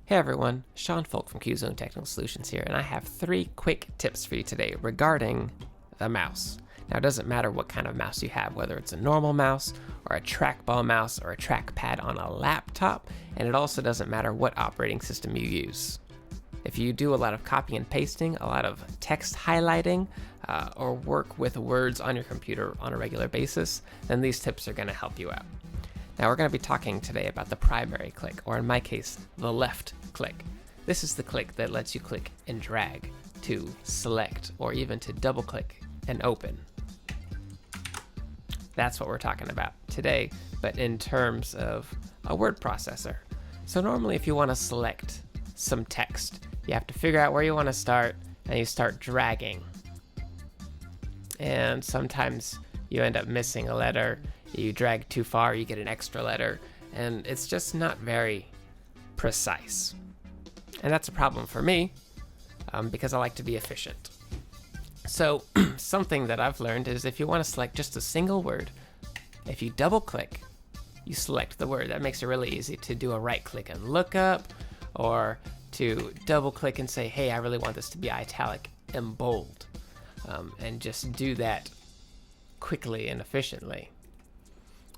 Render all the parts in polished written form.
Hey everyone, Sean Folk from Qzone Technical Solutions here, and I have 3 quick tips for you today regarding the mouse. Now, it doesn't matter what kind of mouse you have, whether it's a normal mouse or a trackball mouse or a trackpad on a laptop, and it also doesn't matter what operating system you use. If you do a lot of copy and pasting, a lot of text highlighting, or work with words on your computer on a regular basis, then these tips are going to help you out. Now we're going to be talking today about the primary click, or in my case, the left click. This is the click that lets you click and drag to select, or even to double click and open. That's what we're talking about today, but in terms of a word processor. So normally if you want to select some text, you have to figure out where you want to start, and you start dragging. And sometimes you end up missing a letter. You drag too far, you get an extra letter, and it's just not very precise. And that's a problem for me, because I like to be efficient. So something that I've learned is if you want to select just a single word, if you double click, you select the word. That makes it really easy to do a right click and look up, or to double click and say, hey, I really want this to be italic and bold, and just do that quickly and efficiently,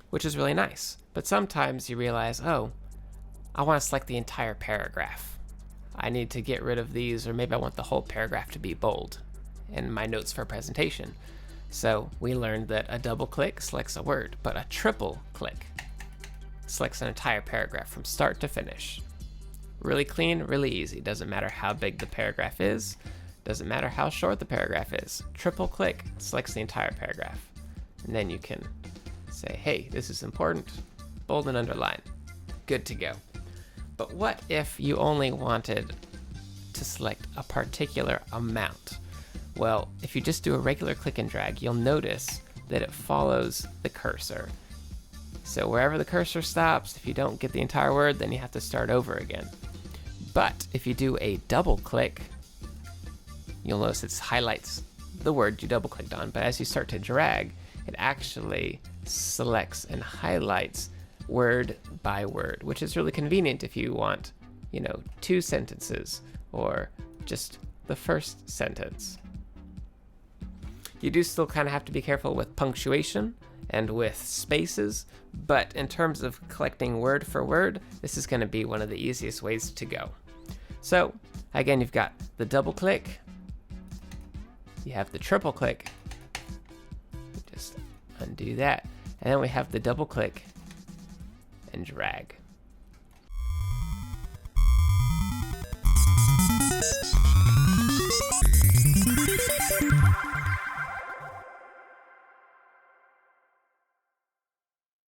which is really nice. But sometimes you realize, oh, I want to select the entire paragraph. I need to get rid of these, or maybe I want the whole paragraph to be bold in my notes for presentation. So we learned that a double click selects a word, but a triple click selects an entire paragraph from start to finish. Really clean, really easy. Doesn't matter how big the paragraph is, doesn't matter how short the paragraph is. Triple click selects the entire paragraph. And then you can say, hey, this is important, bold and underline, good to go. But what if you only wanted to select a particular amount? Well, if you just do a regular click and drag, you'll notice that it follows the cursor. So wherever the cursor stops, if you don't get the entire word, then you have to start over again. But if you do a double click, you'll notice it highlights the word you double clicked on, but as you start to drag, it actually selects and highlights word by word, which is really convenient if you want, 2 sentences or just the first sentence. You do still kind of have to be careful with punctuation and with spaces, but in terms of collecting word for word, this is going to be one of the easiest ways to go. So again, you've got the double click, you have the triple click, just undo that, and then we have the double click and drag.